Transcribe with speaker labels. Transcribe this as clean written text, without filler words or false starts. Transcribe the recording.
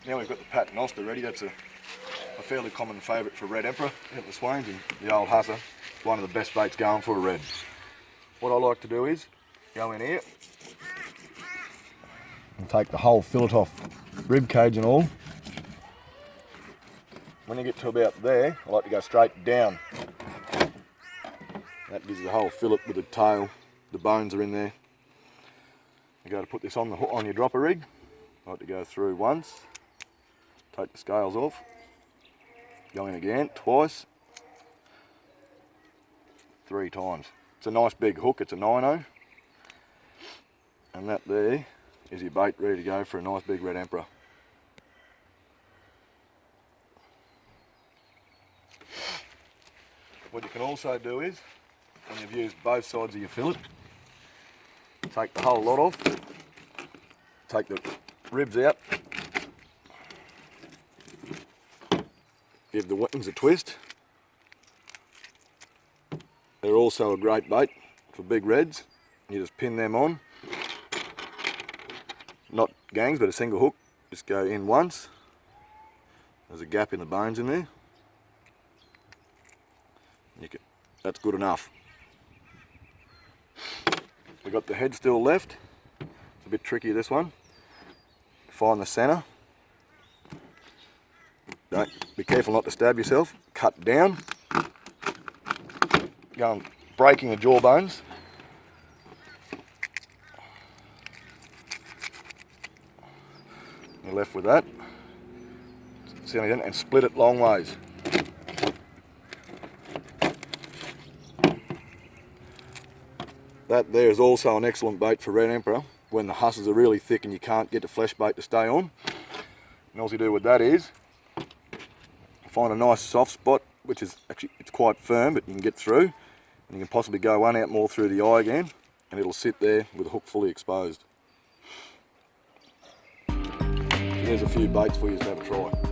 Speaker 1: Now we've got the Paternoster ready. That's a fairly common favourite for red emperor at the Swains, and the old Hussar, one of the best baits going for a red. What I like to do is go in here and take the whole fillet off, rib cage and all. When you get to about there, I like to go straight down. That gives you the whole fillet with the tail, the bones are in there. You go to put this on the hook on your dropper rig. I like to go through once, take the scales off, go in again, twice, 3 times. It's a nice big hook, it's a 9-0. And that there is your bait ready to go for a nice big red emperor. What you can also do is, when you've used both sides of your fillet, take the whole lot off, take the ribs out, give the wings a twist. They're also a great bait for big reds. You just pin them on, not gangs but a single hook, just go in once. There's a gap in the bones in there. That's good enough. We've got the head still left. It's a bit tricky, this one. Find the centre. Don't be careful not to stab yourself. Cut down. Go on breaking the jaw bones. You're left with that. Sit again and split it long ways. That there is also an excellent bait for red emperor when the hussars are really thick and you can't get the flesh bait to stay on. And all you do with that is find a nice soft spot, which is actually, it's quite firm, but you can get through, and you can possibly go one out more through the eye again, and it'll sit there with the hook fully exposed. There's a few baits for you to have a try.